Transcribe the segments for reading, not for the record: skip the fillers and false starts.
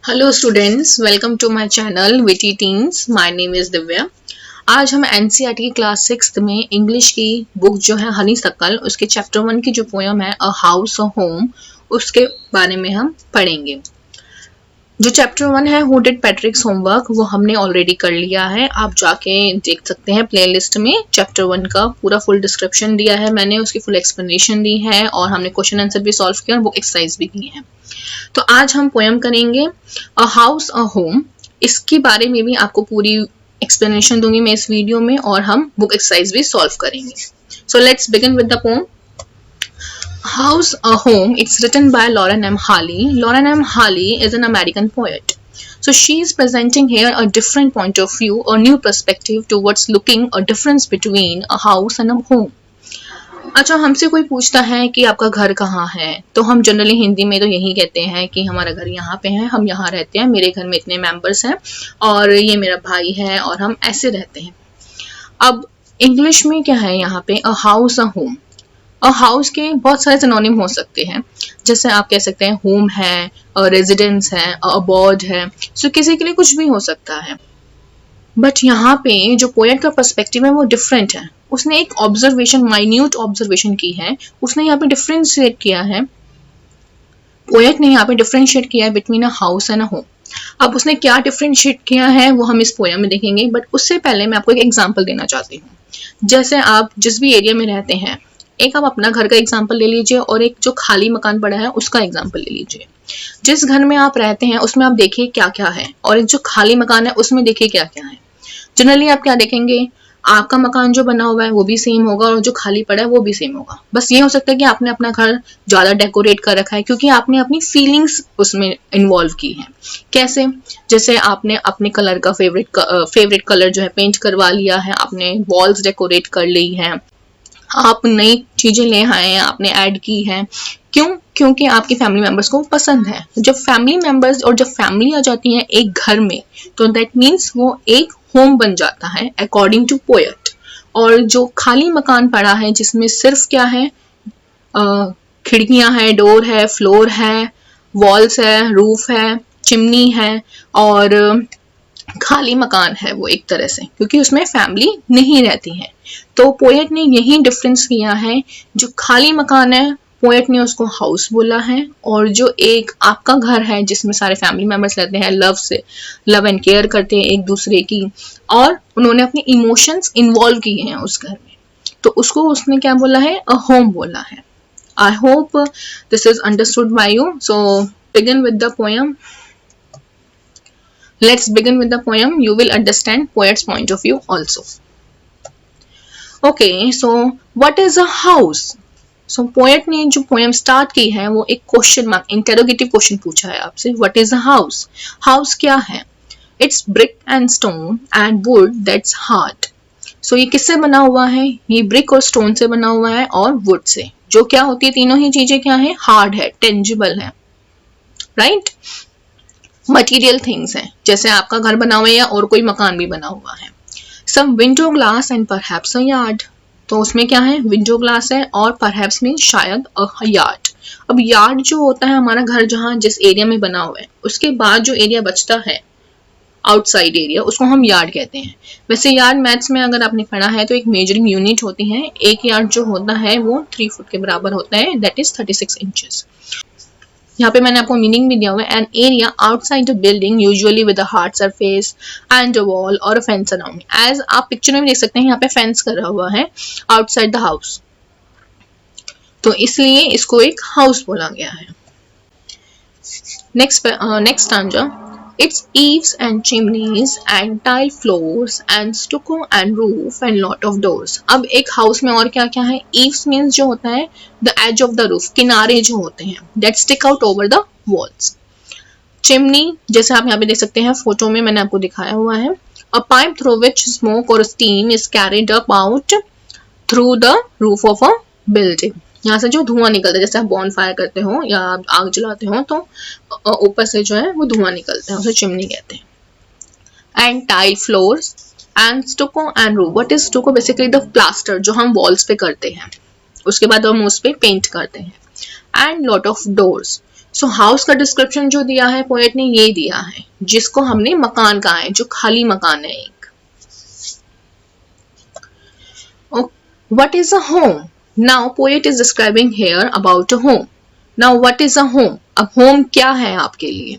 Hello students, welcome to my channel witty teens. My name is Divya. आज हम NCERT की class 6 में English की बुक जो है हनीसकल, उसके चैप्टर 1 की जो पोयम है अ हाउस अ होम, उसके बारे में हम पढ़ेंगे। जो चैप्टर 1 है हु डिड पैट्रिक्स होमवर्क, वो हमने ऑलरेडी कर लिया है। आप जाके देख सकते हैं प्लेलिस्ट में चैप्टर 1 का पूरा फुल डिस्क्रिप्शन दिया है मैंने, उसकी फुल एक्सप्लेनेशन दी है और हमने क्वेश्चन आंसर भी सॉल्व किया और बुक एक्सरसाइज भी की है। तो आज हम पोयम करेंगे अ हाउस अ होम। इसके बारे में भी आपको पूरी एक्सप्लेनेशन दूंगी मैं इस वीडियो में और हम बुक एक्सरसाइज भी सॉल्व करेंगे। So let's begin with the pome. House a Home, it's written by Lauren M. Harley. Lauren M. Harley is an American poet. So she is presenting here a different point of view, a new perspective towards looking a difference between a house and a home. अच्छा, हमसे कोई पूछता है कि आपका घर कहाँ है, तो हम जनरली हिंदी में तो यही कहते हैं कि हमारा घर यहाँ पे है, हम यहाँ रहते हैं, मेरे घर में इतने मेंबर्स हैं और ये मेरा भाई है और हम ऐसे रहते हैं। अब इंग्लिश में क्या है यहाँ पे, a house a home. A house के बहुत सारे सिनोनिम हो सकते हैं, जैसे आप कह सकते हैं होम है, रेजिडेंस है, अबॉर्ड है। सो किसी के लिए कुछ भी हो सकता है, बट यहाँ पे जो पोएट का पर्सपेक्टिव है वो डिफरेंट है। उसने एक ऑब्जर्वेशन, माइन्यूट ऑब्जर्वेशन की है, उसने यहाँ पे डिफरेंशिएट किया है। पोएट ने यहाँ पे डिफरेंशिएट किया है between a house and a home. अब उसने क्या डिफरेंशिएट किया है वो हम इस पोएम में देखेंगे, बट उससे पहले मैं आपको एक एग्जांपल देना चाहती हूँ। जैसे आप जिस भी एरिया में रहते हैं, एक आप अपना घर का एग्जाम्पल ले लीजिए और एक जो खाली मकान पड़ा है उसका एग्जाम्पल ले लीजिए। जिस घर में आप रहते हैं उसमें आप देखिए क्या क्या है, और एक जो खाली मकान है उसमें देखिए क्या क्या है। जनरली आप क्या देखेंगे, आपका मकान जो बना हुआ है वो भी सेम होगा और जो खाली पड़ा है वो भी सेम होगा। बस ये हो सकता है कि आपने अपना घर ज्यादा डेकोरेट कर रखा है क्योंकि आपने अपनी फीलिंग्स उसमें इन्वॉल्व की है। कैसे? जैसे आपने अपने कलर का फेवरेट कलर जो है पेंट करवा लिया है, आपने वॉल्स डेकोरेट कर ली है, आप नई चीजें ले आए हैं, आपने ऐड की है। क्यों? क्योंकि आपके फैमिली मेंबर्स को पसंद है। जब फैमिली मेंबर्स और जब फैमिली आ जाती है एक घर में, तो दैट मीन्स वो एक होम बन जाता है अकॉर्डिंग टू पोएट। और जो खाली मकान पड़ा है जिसमें सिर्फ क्या है, खिड़कियां है, डोर है, फ्लोर है, वॉल्स है, रूफ है, चिमनी है और खाली मकान है वो एक तरह से, क्योंकि उसमें फैमिली नहीं रहती है। तो पोएट ने यही डिफरेंस किया है। जो खाली मकान है पोएट ने उसको हाउस बोला है, और जो एक आपका घर है जिसमें सारे फैमिली मेंबर्स रहते हैं, लव एंड केयर करते हैं एक दूसरे की, और उन्होंने अपने इमोशंस इन्वॉल्व किए हैं उस घर में, तो उसको उसने क्या बोला है, अ होम बोला है। I hope this is understood by you. So begin with the poem. Let's begin with the poem. You will understand poet's point of view also. Okay, so what is a house? So poet ने जो poem start की है वो एक question mark, interrogative question पूछा है आपसे. What is a house? House क्या है? It's brick and stone and wood that's hard. So ये किससे बना हुआ है? ये brick और stone से बना हुआ है और wood से, जो क्या होती है, तीनों ही चीजें क्या है, hard है, tangible है, right? मटीरियल थिंग्स हैं, जैसे आपका घर बना हुआ है या और कोई मकान भी बना हुआ है। Some window glass and perhaps a yard, तो उसमें क्या है, विंडो ग्लास है और परहैप्स में शायद अ यार्ड। अब यार्ड जो होता है हमारा घर जहाँ जिस एरिया में बना हुआ है, उसके बाद जो एरिया बचता है आउटसाइड एरिया, उसको हम यार्ड कहते हैं। वैसे यार्ड मैथ्स में अगर आपने पढ़ा है तो एक मेजरिंग यूनिट होती है। एक यार्ड जो होता है वो 3 फुट के बराबर होता है, दैट इज 36 इंचेस। यहाँ पे मैंने आपको मीनिंग भी दिया हुआ है, an area outside the building usually with a hard surface and a wall और अ फेंस अराउंड। एज आप पिक्चर में देख सकते हैं यहाँ पे फेंस करा हुआ है आउटसाइड द हाउस, तो इसलिए इसको एक हाउस बोला गया है। Next stanza. Its eaves and chimneys and tile floors and stucco and roof and lot of doors. अब एक हाउस में और क्या क्या है? Eaves means जो होता है the edge of the roof, किनारे जो होते हैं, that stick out over the walls. Chimney जैसे आप यहाँ पे देख सकते हैं, फोटो में मैंने आपको दिखाया हुआ है, a pipe through which smoke or steam is carried up out through the roof of a building. यहाँ से जो धुआं निकलता है, जैसे आप बॉन फायर करते हो या आप आग जलाते हो तो ऊपर से जो है वो धुआं निकलता है, उसे चिमनी कहते हैं। And tile floors and stucco and roof. What is stucco? Basically the plaster जो हम वॉल्स पे करते हैं, उसके बाद हम उस पे पेंट करते हैं। And lot of doors. So house का डिस्क्रिप्शन जो दिया है पोएट ने ये दिया है, जिसको हमने मकान कहा है, जो खाली मकान है एक। What is a home? Now poet is describing here about a home. Now what is a home? अब home क्या है आपके लिए?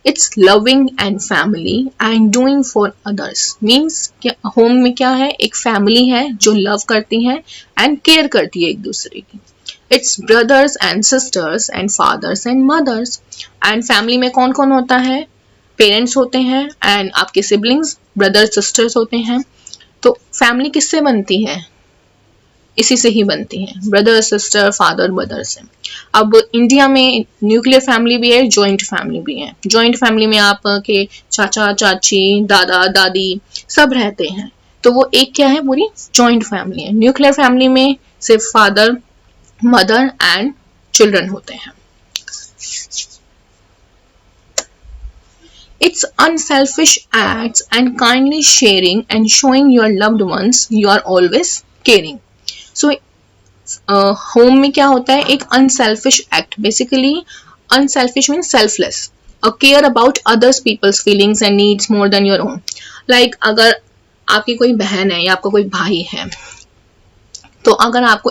It's loving and family and doing for others. Means क्या home में क्या है? एक family है जो love करती है and care करती है एक दूसरे की. It's brothers and sisters and fathers and mothers. And family में कौन कौन होता है? Parents होते हैं and आपके siblings, brothers, sisters होते हैं. तो family किससे बनती है? इसी से ही बनती है, ब्रदर सिस्टर फादर मदर से। अब इंडिया में न्यूक्लियर फैमिली भी है, जॉइंट फैमिली भी है। जॉइंट फैमिली में आपके चाचा चाची दादा दादी सब रहते हैं, तो वो एक क्या है, पूरी जॉइंट फैमिली है। न्यूक्लियर फैमिली में सिर्फ फादर मदर एंड चिल्ड्रन होते हैं। It's unselfish acts and kindly sharing and showing your loved ones you are always caring. So home में क्या होता है, एक unselfish act. Basically unselfish mean selfless, a care about others people's feelings and needs more than your own. Like अगर आपकी कोई बहन है या आपका कोई भाई है, तो अगर आपको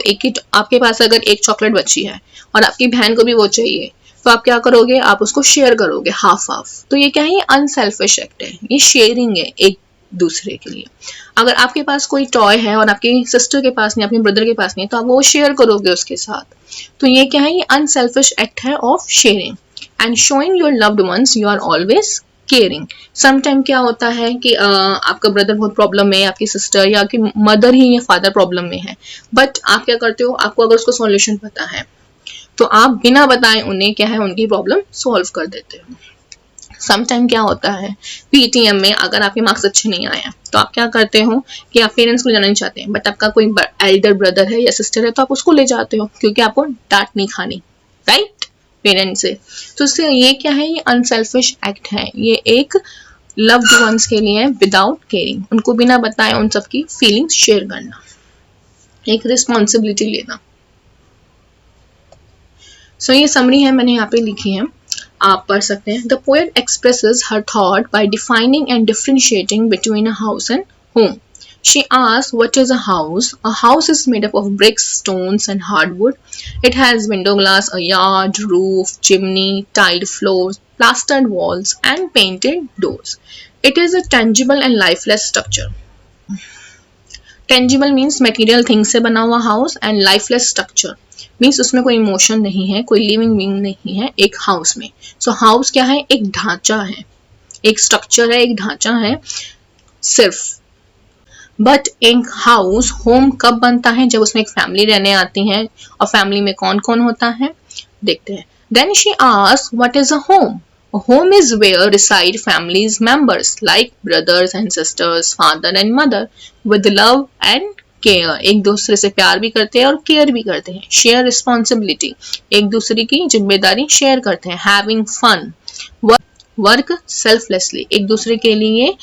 आपके पास अगर एक चॉकलेट बची है और आपकी बहन को भी वो चाहिए, तो आप क्या करोगे, आप उसको शेयर करोगे हाफ हाफ। तो ये क्या है, ये अनसेल्फिश एक्ट है, ये शेयरिंग है एक दूसरे के लिए। अगर आपके पास कोई टॉय है और आपकी सिस्टर के पास नहीं, अपने ब्रदर के पास नहीं, तो आप वो शेयर करोगे उसके साथ। तो ये क्या है, ये अनसेल्फिश एक्ट है of sharing and showing your loved ones you are always caring. Sometime क्या होता है कि आपका ब्रदर बहुत प्रॉब्लम में है, आपकी सिस्टर या आपकी मदर ही या फादर प्रॉब्लम में है, बट आप क्या करते हो, आपको अगर उसको सॉल्यूशन पता है तो आप बिना बताए उन्हें क्या है, उनकी प्रॉब्लम सॉल्व कर देते हो। समटाइम क्या होता है, पीटीएम में अगर आपके मार्क्स अच्छे नहीं आए तो आप क्या करते हो कि आप पेरेंट्स को ले जाना नहीं चाहते हैं, बट आपका कोई एल्डर ब्रदर है या सिस्टर है तो आप उसको ले जाते हो, क्योंकि आपको डांट नहीं खानी, राइट, पेरेंट्स से। तो इससे ये क्या है, ये अनसेल्फिश एक्ट है, ये एक लव्ड वंस के लिए विदाउट केयरिंग, उनको बिना बताए उन सबकी फीलिंग्स शेयर करना, एक रिस्पॉन्सिबिलिटी लेना। सो ये समरी है, मैंने यहाँ पे लिखी है, आप पढ़ सकते हैं। The poet expresses her thought bye defining and differentiating between a house and home. She asks, what is a house? A house is made up of bricks, stones, and hardwood. It has window glass, a yard, roof, chimney, tiled floors, plastered walls, and painted doors. It is a tangible and lifeless structure. Tangible means material thing से बना हुआ house, and lifeless structure means उसमें कोई emotion नहीं है, कोई living being नहीं है एक हाउस में। सो हाउस क्या है, एक ढांचा है, एक स्ट्रक्चर है, एक ढांचा है सिर्फ। बट एक हाउस होम कब बनता है, जब उसमें एक फैमिली रहने आती है, और फैमिली में कौन कौन होता है देखते हैं। Then she asks, what is a home? A home is where reside families members like brothers and sisters, father and mother, with love and care. एक दूसरे से प्यार भी करते हैं और केयर भी करते हैं। Share responsibility, एक दूसरे की जिम्मेदारी शेयर करते हैं। Having fun, work selflessly, एक दूसरे के लिए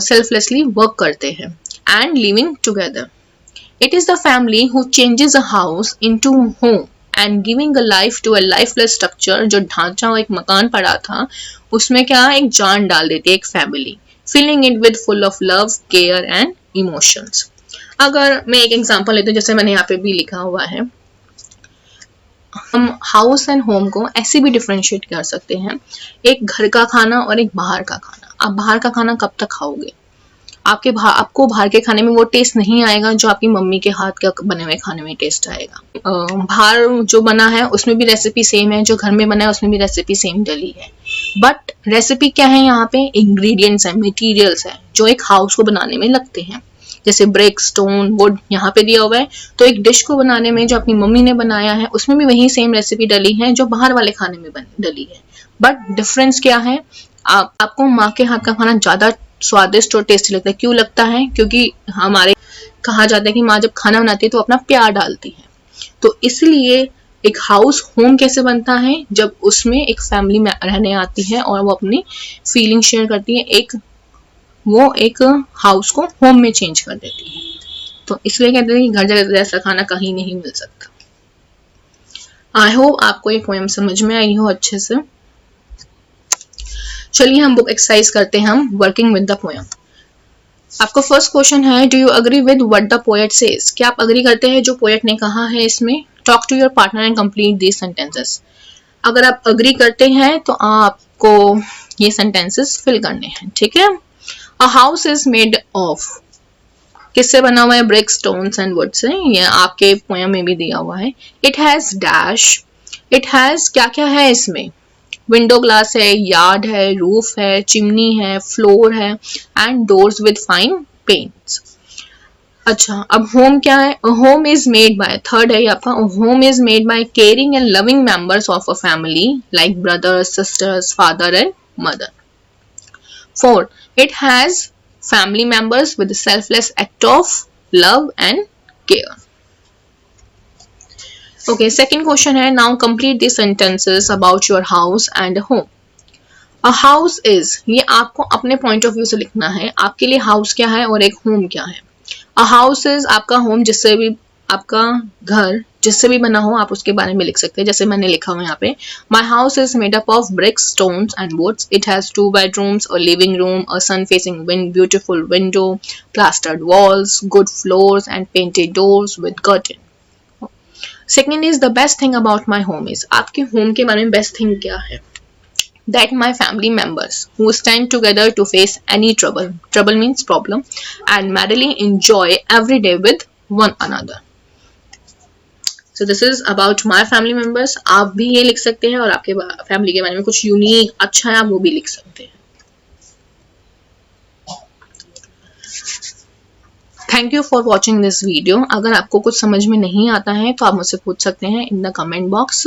selflessly वर्क करते हैं। And living together. It is the family who changes a house into home and giving a life to a lifeless structure. जो ढांचा एक मकान पड़ा था उसमें क्या एक जान डाल देती है एक family, filling it with full of love, care and emotions. अगर मैं एक एग्जांपल लेती हूँ, जैसे मैंने यहाँ पे भी लिखा हुआ है, हम हाउस एंड होम को ऐसे भी डिफरेंशिएट कर सकते हैं, एक घर का खाना और एक बाहर का खाना। आप बाहर का खाना कब तक खाओगे, आपको बाहर के खाने में वो टेस्ट नहीं आएगा जो आपकी मम्मी के हाथ का बने हुए खाने में टेस्ट आएगा। बाहर जो बना है उसमें भी रेसिपी सेम है, जो घर में बना है उसमें भी रेसिपी सेम डली है, बट रेसिपी क्या है, यहाँ पे इंग्रेडिएंट्स है, मटेरियल्स है जो एक हाउस को बनाने में लगते हैं। जैसे ब्रिक, स्टोन, वुड यहाँ पे दिया हुआ है, तो एक डिश को बनाने में जो अपनी मम्मी ने बनाया है उसमें भी वही सेम रेसिपी डली है जो बाहर वाले खाने में डली है। बट डिफरेंस क्या है, आपको माँ के हाथ का खाना ज्यादा स्वादिष्ट और टेस्टी लगता है। क्यों लगता है, क्योंकि हमारे कहा जाता है कि माँ जब खाना बनाती है तो अपना प्यार डालती है। तो इसलिए एक हाउस होम कैसे बनता है, जब उसमें एक फैमिली में रहने आती है और वो अपनी फीलिंग शेयर करती है, वो एक हाउस को होम में चेंज कर देती है। तो इसलिए कहते हैं कि घर जैसा खाना कहीं नहीं मिल सकता। आई होप आपको ये पोएम समझ में आई हो अच्छे से। चलिए हम बुक एक्सरसाइज करते हैं, हम वर्किंग विद द पोएम। आपका फर्स्ट क्वेश्चन है, do you agree with what the poet says? क्या आप अग्री करते हैं जो पोएट ने कहा है इसमें? Talk to your partner and complete these sentences. अगर आप अग्री करते हैं तो आपको ये सेंटेंसेस फिल करने हैं, ठीक है। A house is made of, किससे बना हुआ है? Brick, stones and would say. ये आपके पोएम में भी दिया हुआ है। It has dash, it has क्या क्या है इसमें? विंडो ग्लास है, यार्ड है, रूफ है, चिमनी है, फ्लोर है and doors with fine paints. अच्छा, अब होम क्या है? Home is made by, third है आपका, home is made by caring and loving members of a family like brothers, sisters, father and mother. Four, it has family members with the selfless act of love and care. Okay, second question है, now complete the sentences about your house and home. A house is, ये आपको अपने point of view से लिखना है, आपके लिए house क्या है और एक home क्या है। A house is आपका home, जिससे भी आपका घर जिससे भी बना हो आप उसके बारे में लिख सकते हैं, जैसे मैंने लिखा हुआ यहाँ पे, my house is made up of bricks, stones and woods, it has 2 bedrooms, a living room, a sun facing beautiful window, plastered walls, good floors and painted doors with curtain. Second is the best thing about my home is, आपके home के बारे में best thing क्या है? That my family members who stand together to face any trouble, trouble means problem, and merrily enjoy every day with one another. So this is about my family members. आप भी ये लिख सकते हैं और आपके फैमिली के बारे में कुछ यूनिक अच्छा है आप वो भी लिख सकते हैं। Thank you for watching this video. अगर आपको कुछ समझ में नहीं आता है तो आप मुझसे पूछ सकते हैं इन द कमेंट बॉक्स,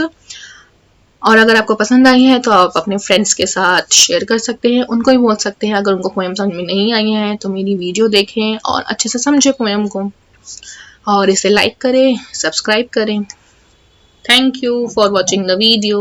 और अगर आपको पसंद आई है तो आप अपने फ्रेंड्स के साथ शेयर कर सकते हैं, उनको भी बोल सकते हैं अगर उनको पोएम समझ में नहीं आई है तो मेरी वीडियो देखें और अच्छे से समझे पोएम को, और इसे लाइक करें, सब्सक्राइब करें। Thank you for watching the video.